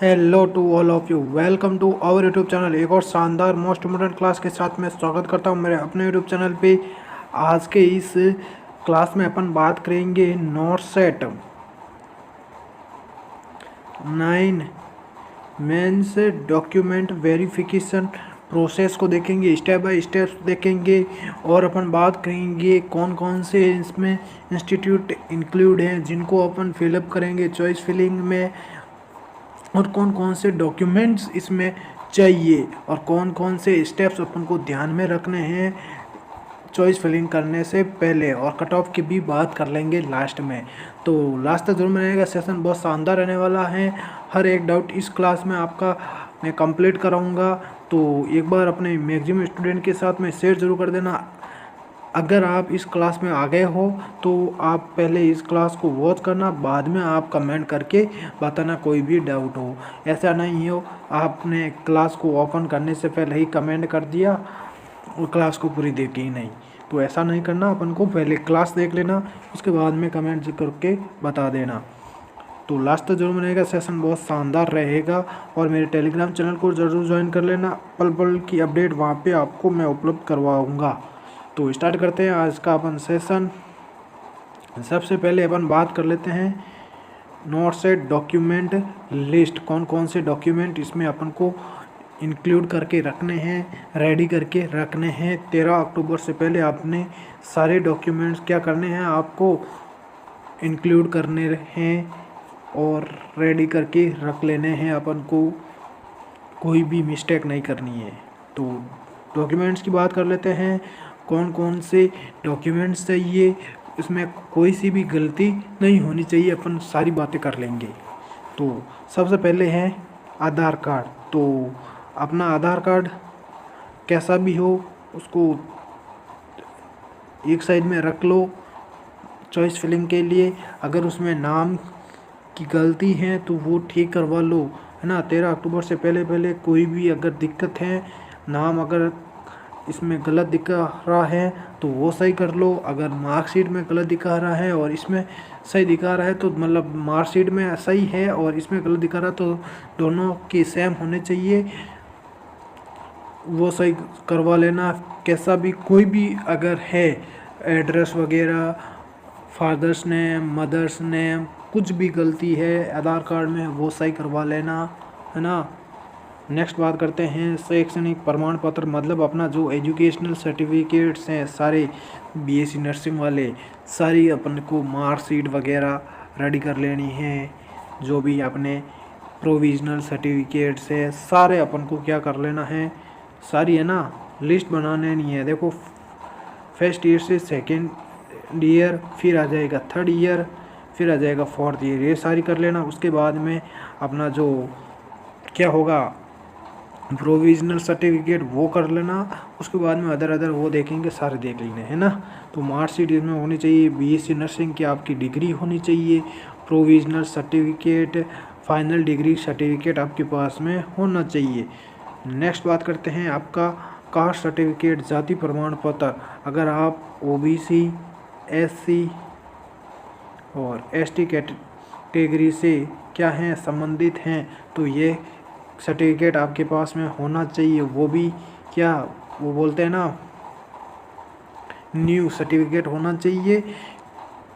Hello to all of you, welcome to our YouTube channel. एक और शानदार most important class के साथ मैं स्वागत करता हूं मेरे अपने यूट्यूब चैनल पे। आज के इस क्लास में अपन बात करेंगे note set 9 mains document verification process को देखेंगे, स्टेप बाय स्टेप देखेंगे। और अपन बात करेंगे कौन कौन से इसमें इंस्टीट्यूट इंक्लूड हैं जिनको अपन फिलअप करेंगे चॉइस फिलिंग में, और कौन कौन से डॉक्यूमेंट्स इसमें चाहिए और कौन कौन से स्टेप्स अपन को ध्यान में रखने हैं चॉइस फिलिंग करने से पहले। और कट ऑफ की भी बात कर लेंगे लास्ट में। तो लास्ट तक जरूर रहेगा, सेशन बहुत शानदार रहने वाला है। हर एक डाउट इस क्लास में आपका मैं कंप्लीट कराऊंगा, तो एक बार अपने मैक्सिमम स्टूडेंट के साथ में शेयर जरूर कर देना। अगर आप इस क्लास में आ गए हो तो आप पहले इस क्लास को वॉच करना, बाद में आप कमेंट करके बताना कोई भी डाउट हो। ऐसा नहीं हो आपने क्लास को ओपन करने से पहले ही कमेंट कर दिया और क्लास को पूरी देखी ही नहीं। तो ऐसा नहीं करना, अपन को पहले क्लास देख लेना, उसके बाद में कमेंट करके बता देना। तो लास्ट तक जरूर रहेगा, सेशन बहुत शानदार रहेगा। और मेरे टेलीग्राम चैनल को ज़रूर ज्वाइन कर लेना, पल पल की अपडेट वहाँ पे आपको मैं उपलब्ध करवाऊँगा। तो स्टार्ट करते हैं आज का अपन सेशन। सबसे पहले अपन बात कर लेते हैं नोट सेट डॉक्यूमेंट लिस्ट। कौन कौन से डॉक्यूमेंट इसमें अपन को इंक्लूड करके रखने हैं, रेडी करके रखने हैं। 13 अक्टूबर से पहले आपने सारे डॉक्यूमेंट्स क्या करने हैं, आपको इंक्लूड करने हैं और रेडी करके रख लेने हैं। अपन को कोई भी मिस्टेक नहीं करनी है। तो डॉक्यूमेंट्स की बात कर लेते हैं, कौन कौन से डॉक्यूमेंट्स चाहिए, इसमें कोई सी भी गलती नहीं होनी चाहिए, अपन सारी बातें कर लेंगे। तो सबसे पहले है आधार कार्ड। तो अपना आधार कार्ड कैसा भी हो उसको एक साइड में रख लो चॉइस फिलिंग के लिए। अगर उसमें नाम की गलती है तो वो ठीक करवा लो, है ना। 13 अक्टूबर से पहले पहले कोई भी अगर दिक्कत है, नाम अगर इसमें गलत दिखा रहा है तो वो सही कर लो। अगर मार्कशीट में गलत दिखा रहा है और इसमें सही दिखा रहा है तो मतलब मार्कशीट में सही है और इसमें गलत दिखा रहा है, तो दोनों के सेम होने चाहिए, वो सही करवा लेना। कैसा भी कोई भी अगर है एड्रेस वगैरह, फादर्स नेम, मदर्स नेम, कुछ भी गलती है आधार कार्ड में वो सही करवा लेना, है ना। नेक्स्ट बात करते हैं शैक्षणिक प्रमाण पत्र, मतलब अपना जो एजुकेशनल सर्टिफिकेट्स हैं सारे, बीएससी नर्सिंग वाले सारी अपन को मार्कशीट वगैरह रेडी कर लेनी है। जो भी अपने प्रोविजनल सर्टिफिकेट्स है सारे अपन को क्या कर लेना है, सारी, है ना, लिस्ट बनाने नहीं है। देखो फर्स्ट ईयर से सेकेंड ईयर, फिर आ जाएगा थर्ड ईयर, फिर आ जाएगा फोर्थ ईयर, ये सारी कर लेना। उसके बाद में अपना जो क्या होगा प्रोविजनल सर्टिफिकेट वो कर लेना। उसके बाद में अदर वो देखेंगे, सारे देख लेने, है ना। तो मार्कशीट इसमें होनी चाहिए, बीएससी नर्सिंग की आपकी डिग्री होनी चाहिए, provisional certificate, final decree certificate आपके पास में होना चाहिए। नेक्स्ट बात करते हैं आपका कास्ट सर्टिफिकेट, जाति प्रमाण पत्र। अगर आप ओबीसी, एससी और एसटी कैटेगरी से क्या हैं, संबंधित हैं, तो ये सर्टिफिकेट आपके पास में होना चाहिए। वो भी क्या वो बोलते हैं ना, न्यू सर्टिफिकेट होना चाहिए।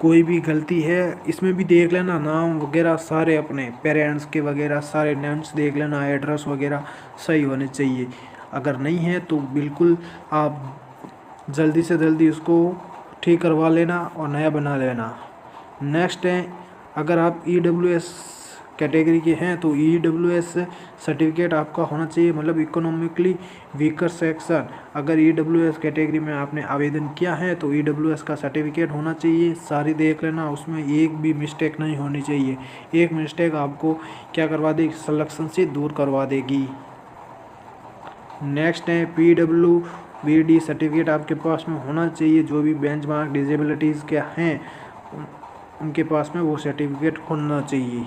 कोई भी गलती है इसमें भी देख लेना, नाम वगैरह सारे अपने पेरेंट्स के वगैरह सारे नेम्स देख लेना, एड्रेस वगैरह सही होने चाहिए। अगर नहीं है तो बिल्कुल आप जल्दी से जल्दी उसको ठीक करवा लेना और नया बना लेना। नेक्स्ट है, अगर आप ईडब्ल्यूएस कैटेगरी के हैं तो ईडब्ल्यूएस सर्टिफिकेट आपका होना चाहिए, मतलब इकोनॉमिकली वीकर सेक्शन। अगर ईडब्ल्यूएस कैटेगरी में आपने आवेदन किया है तो ईडब्ल्यूएस का सर्टिफिकेट होना चाहिए। सारी देख लेना, उसमें एक भी मिस्टेक नहीं होनी चाहिए। एक मिस्टेक आपको क्या करवा देगी, सिलेक्शन से दूर करवा देगी। नेक्स्ट है पीडब्ल्यूबीडी सर्टिफिकेट आपके पास में होना चाहिए। जो भी बेंचमार्क डिजेबिलिटीज़ के हैं उनके पास में वो सर्टिफिकेट होना चाहिए।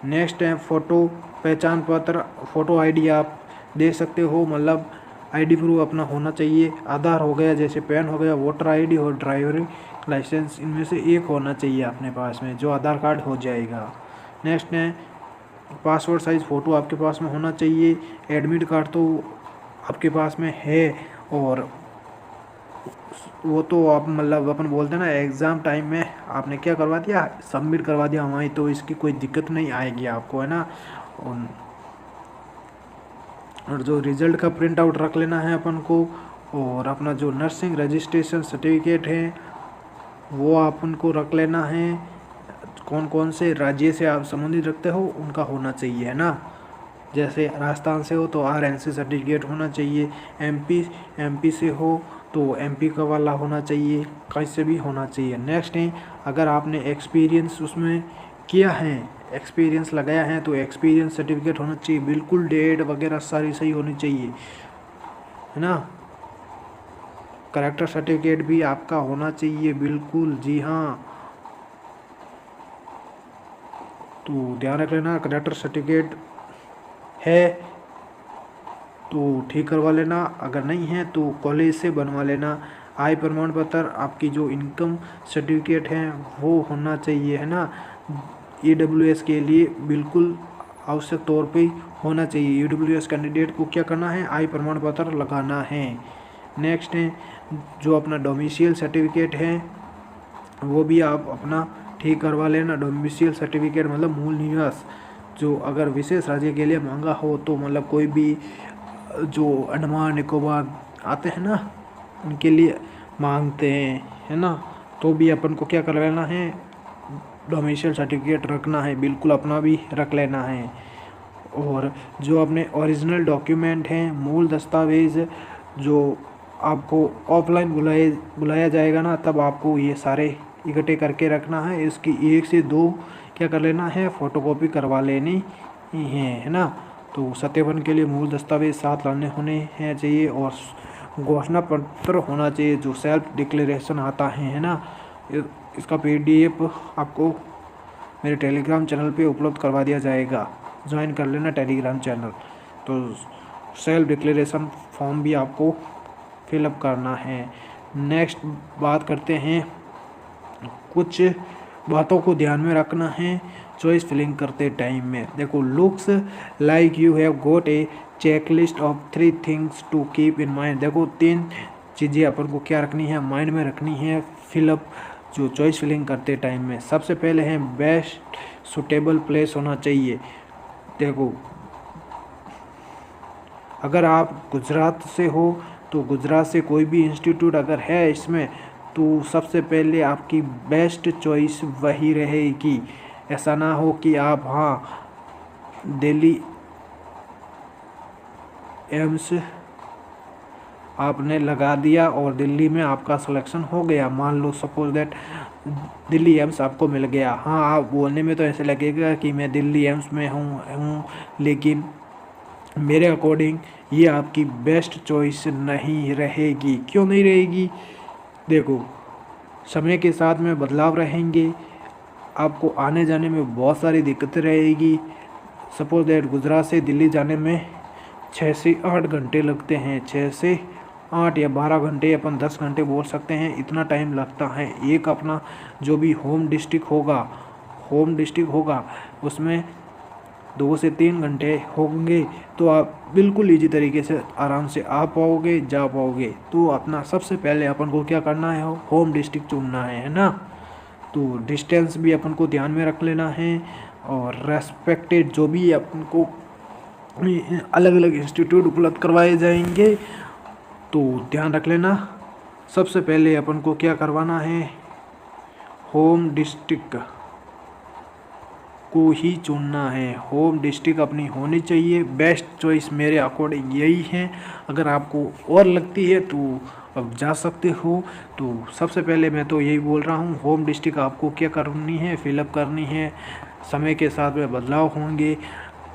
नेक्स्ट है फ़ोटो पहचान पत्र, फ़ोटो आईडी आप दे सकते हो, मतलब आईडी प्रूफ अपना होना चाहिए। आधार हो गया, जैसे पैन हो गया, वोटर आईडी और ड्राइविंग लाइसेंस, इनमें से एक होना चाहिए अपने पास में, जो आधार कार्ड हो जाएगा। नेक्स्ट है पासपोर्ट साइज़ फ़ोटो आपके पास में होना चाहिए। एडमिट कार्ड तो आपके पास में है, और वो तो आप मतलब अपन बोलते हैं ना, एग्ज़ाम टाइम में आपने क्या करवा दिया, सबमिट करवा दिया वहीं, तो इसकी कोई दिक्कत नहीं आएगी आपको, है ना। और जो रिज़ल्ट का प्रिंट आउट रख लेना है अपन को, और अपना जो नर्सिंग रजिस्ट्रेशन सर्टिफिकेट है वो अपन को रख लेना है। कौन कौन से राज्य से आप संबंधित रखते हो उनका होना चाहिए, है ना। जैसे राजस्थान से हो तो RNC सर्टिफिकेट होना चाहिए, MP से हो तो MP का वाला होना चाहिए, कहीं से भी होना चाहिए। नेक्स्ट है, अगर आपने एक्सपीरियंस उसमें किया है, एक्सपीरियंस लगाया है, तो एक्सपीरियंस सर्टिफिकेट होना चाहिए, बिल्कुल डेट वगैरह सारी सही होनी चाहिए, है ना। करेक्टर सर्टिफिकेट भी आपका होना चाहिए, बिल्कुल, जी हाँ। तो ध्यान रख लेना, करेक्टर सर्टिफिकेट है तो ठीक करवा लेना, अगर नहीं है तो कॉलेज से बनवा लेना। आय प्रमाण पत्र, आपकी जो इनकम सर्टिफिकेट है वो होना चाहिए, है ना। EWS के लिए बिल्कुल आवश्यक तौर पे होना चाहिए। EWS कैंडिडेट को क्या करना है, आय प्रमाण पत्र लगाना है। नेक्स्ट है, जो अपना डोमिसाइल सर्टिफिकेट है वो भी आप अपना ठीक करवा लेना। डोमिसाइल सर्टिफिकेट मतलब मूल निवास, जो अगर विशेष राज्य के लिए मांगा हो तो मतलब कोई भी जो अंडमान निकोबार आते हैं ना उनके लिए मांगते हैं, है ना, तो भी अपन को क्या कर लेना है, डोमिसाइल सर्टिफिकेट रखना है, बिल्कुल अपना भी रख लेना है। और जो अपने ओरिजिनल डॉक्यूमेंट हैं, मूल दस्तावेज़, जो आपको ऑफलाइन बुलाया जाएगा ना, तब आपको ये सारे इकट्ठे करके रखना है। इसकी 1 से 2 क्या कर लेना है, फ़ोटोकॉपी करवा लेनी है ना। तो सत्यापन के लिए मूल दस्तावेज साथ लाने होने हैं चाहिए, और घोषणा पत्र होना चाहिए, जो सेल्फ डिक्लेरेशन आता है ना। इसका PDF आपको मेरे टेलीग्राम चैनल पे उपलब्ध करवा दिया जाएगा, ज्वाइन कर लेना टेलीग्राम चैनल। तो सेल्फ डिक्लेरेशन फॉर्म भी आपको फिलअप करना है। नेक्स्ट बात करते हैं, कुछ बातों को ध्यान में रखना है चॉइस फिलिंग करते टाइम में। देखो, looks like you have got a checklist of 3 things to keep in mind. देखो, 3 चीज़ें अपन को क्या रखनी है, माइंड में रखनी है फिलअप, जो चॉइस फिलिंग करते टाइम में। सबसे पहले है बेस्ट सुटेबल प्लेस होना चाहिए। देखो, अगर आप गुजरात से हो तो गुजरात से कोई भी इंस्टीट्यूट अगर है इसमें, तो सबसे पहले आपकी बेस्ट चॉइस वही रहेगी। ऐसा ना हो कि आप दिल्ली एम्स आपने लगा दिया और दिल्ली में आपका सिलेक्शन हो गया, मान लो सपोज दैट दिल्ली एम्स आपको मिल गया। आप बोलने में तो ऐसे लगेगा कि मैं दिल्ली एम्स में हूँ, लेकिन मेरे अकॉर्डिंग ये आपकी बेस्ट चॉइस नहीं रहेगी। क्यों नहीं रहेगी? देखो, समय के साथ में बदलाव रहेंगे, आपको आने जाने में बहुत सारी दिक्कतें रहेगी। सपोज दैट गुजरात से दिल्ली जाने में 6 से 8 घंटे लगते हैं, 6 से 8 या 12 घंटे, अपन 10 घंटे बोल सकते हैं, इतना टाइम लगता है। एक अपना जो भी होम डिस्ट्रिक्ट होगा उसमें 2 से 3 घंटे होंगे, तो आप बिल्कुल इजी तरीके से आराम से आ पाओगे, जा पाओगे। तो अपना सबसे पहले अपन को क्या करना है, होम डिस्ट्रिक्ट चुनना है ना। तो डिस्टेंस भी अपन को ध्यान में रख लेना है, और रेस्पेक्टेड जो भी अपन को अलग अलग इंस्टीट्यूट उपलब्ध करवाए जाएंगे, तो ध्यान रख लेना। सबसे पहले अपन को क्या करवाना है, होम डिस्ट्रिक्ट को ही चुनना है। होम डिस्ट्रिक्ट अपनी होनी चाहिए, बेस्ट चॉइस मेरे अकॉर्डिंग यही है। अगर आपको और लगती है तो अब जा सकते हो। तो सबसे पहले मैं तो यही बोल रहा हूँ, होम डिस्ट्रिक्ट आपको क्या करनी है, फिलअप करनी है। समय के साथ में बदलाव होंगे,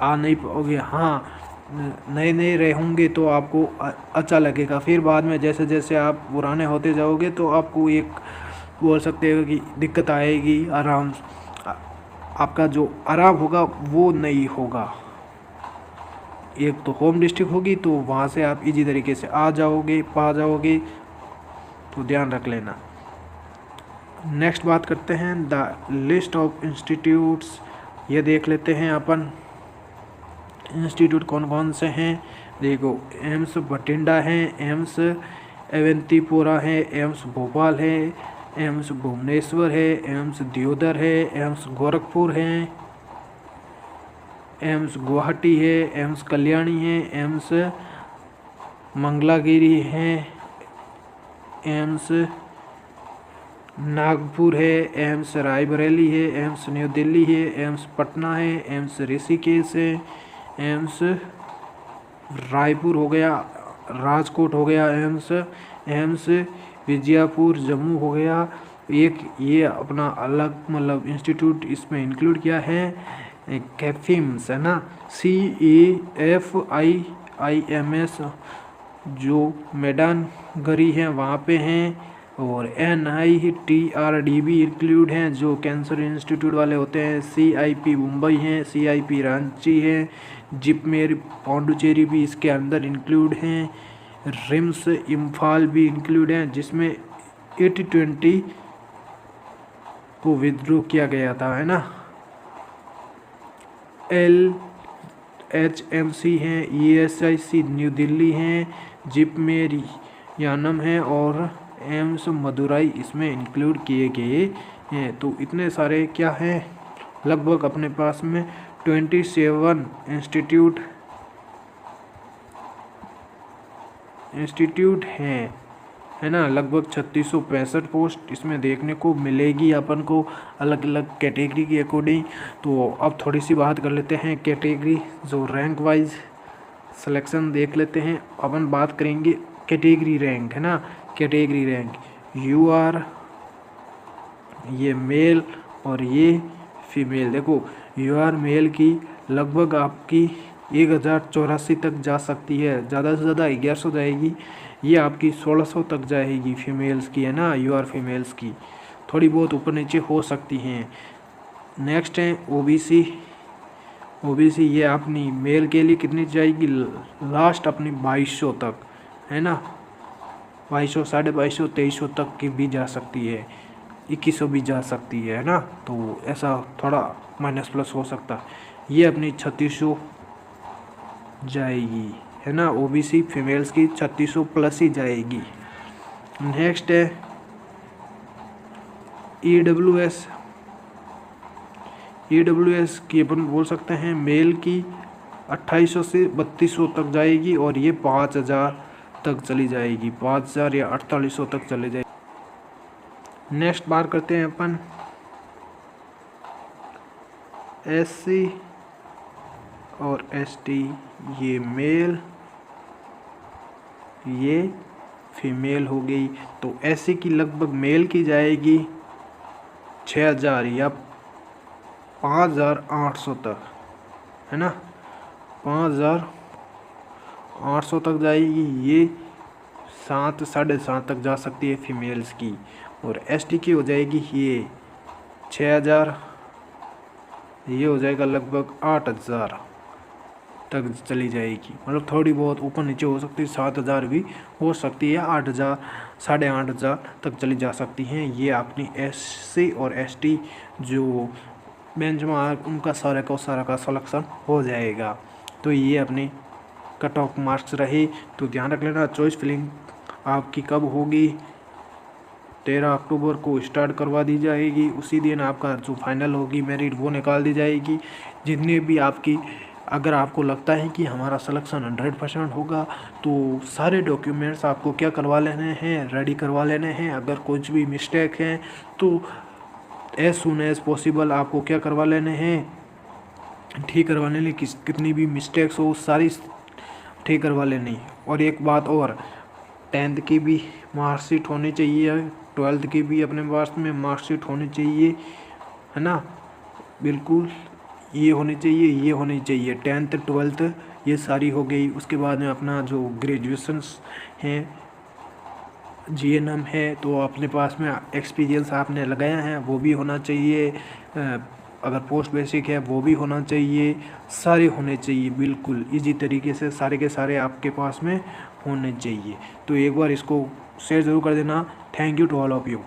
आ नहीं पाओगे, नए रहे होंगे तो आपको अच्छा लगेगा। फिर बाद में जैसे जैसे आप पुराने होते जाओगे तो आपको एक बोल सकते हो कि दिक्कत आएगी, आपका जो आराम होगा वो नहीं होगा। एक तो होम डिस्ट्रिक्ट होगी तो वहाँ से आप इजी तरीके से आ जाओगे, पा जाओगे, तो ध्यान रख लेना। नेक्स्ट बात करते हैं द लिस्ट ऑफ इंस्टीट्यूट्स, ये देख लेते हैं अपन। इंस्टीट्यूट कौन कौन से हैं, देखो एम्स बठिंडा है, एम्स अवंतीपोरा है, एम्स भोपाल है, एम्स भुवनेश्वर है, एम्स दियोदर है, एम्स गोरखपुर है, एम्स गुवाहाटी है, एम्स कल्याणी है, एम्स मंगलागिरी है, एम्स नागपुर है, एम्स रायबरेली है, एम्स न्यू दिल्ली है, एम्स पटना है, एम्स ऋषिकेश है, एम्स रायपुर हो गया, राजकोट हो गया, एम्स विजयपुर जम्मू हो गया। एक ये अपना अलग मतलब इंस्टीट्यूट इसमें इंक्लूड किया है कैफिम्स है ना, CAFIIMS जो मैदानगरी है वहाँ पे हैं, और NITRD भी इंक्लूड हैं जो कैंसर इंस्टीट्यूट वाले होते हैं, CIP मुंबई हैं, CIP रांची है, जिपमेर पौंडुचेरी भी इसके अंदर इंक्लूड हैं, रिम्स इम्फाल भी इंक्लूड हैं जिसमें 80-20 को विद्रोह किया गया था है ना। LHMC हैं, ESIC न्यू दिल्ली हैं, जिपमेर यानम है और एम्स मदुराई इसमें इंक्लूड किए गए हैं। तो इतने सारे क्या हैं, लगभग अपने पास में 27 इंस्टीट्यूट हैं है ना। लगभग 3665 पोस्ट इसमें देखने को मिलेगी अपन को अलग अलग कैटेगरी के अकॉर्डिंग। तो अब थोड़ी सी बात कर लेते हैं कैटेगरी जो रैंक वाइज सिलेक्शन देख लेते हैं। अपन बात करेंगे कैटेगरी रैंक है ना, कैटेगरी रैंक UR ये मेल और ये फीमेल। देखो UR मेल की लगभग आपकी 1084 तक जा सकती है, ज़्यादा से ज़्यादा 1100 जाएगी, ये आपकी 1600 तक जाएगी फीमेल्स की है ना। UR फीमेल्स की थोड़ी बहुत ऊपर नीचे हो सकती हैं। नेक्स्ट है OBC ये अपनी मेल के लिए कितनी जाएगी, लास्ट अपनी 2200 तक है ना, 2200, 2250, 2300 तक की भी जा सकती है, 2100 भी जा सकती है ना। तो ऐसा थोड़ा माइनस प्लस हो सकता है। ये अपनी 3600 जाएगी है ना, OBC फीमेल्स की 3600 प्लस ही जाएगी। नेक्स्ट है EWS की अपन बोल सकते हैं मेल की 2800 से 3200 तक जाएगी और ये 5000 तक चली जाएगी, 5000 या 4800 तक चले जाएगी। नेक्स्ट बात करते हैं अपन SC और ST, ये मेल ये फीमेल हो गई। तो SC की लगभग मेल की जाएगी 6000 या 5800 तक है ना, 5800 तक जाएगी। ये 7 साढ़े 7 तक जा सकती है फीमेल्स की। और ST की हो जाएगी ये 6000, ये हो जाएगा लगभग 8000 तक चली जाएगी, मतलब थोड़ी बहुत ऊपर नीचे हो सकती है, 7000 भी हो सकती है, 8000 साढ़े 8000 तक चली जा सकती हैं। ये अपनी SC और ST जो बेंचमार्क उनका सारा का सिलेक्शन हो जाएगा। तो ये अपनी कट ऑफ मार्क्स रहे। तो ध्यान रख लेना, चॉइस फिलिंग आपकी कब होगी, 13 अक्टूबर को स्टार्ट करवा दी जाएगी। उसी दिन आपका जो फाइनल होगी मेरिट वो निकाल दी जाएगी। जितने भी आपकी, अगर आपको लगता है कि हमारा सिलेक्शन 100% होगा तो सारे डॉक्यूमेंट्स आपको क्या करवा लेने हैं, रेडी करवा लेने हैं। अगर कुछ भी मिस्टेक है तो एज सुन एज पॉसिबल आपको क्या करवा लेने हैं, ठीक करवा लेने। कितनी भी मिस्टेक्स हो सारी ठीक करवा लेनी। और एक बात और, 10th की भी मार्कशीट होनी चाहिए, 12th की भी अपने पास में मार्कशीट होनी चाहिए है ना, बिल्कुल ये होनी चाहिए 10th 12th ये सारी हो गई। उसके बाद में अपना जो ग्रेजुएशंस हैं, GNM है, तो अपने पास में एक्सपीरियंस आपने लगाया है वो भी होना चाहिए। अगर पोस्ट बेसिक है वो भी होना चाहिए, सारे होने चाहिए बिल्कुल इजी तरीके से, सारे के सारे आपके पास में होने चाहिए। तो एक बार इसको शेयर ज़रूर कर देना। Thank you to all of you.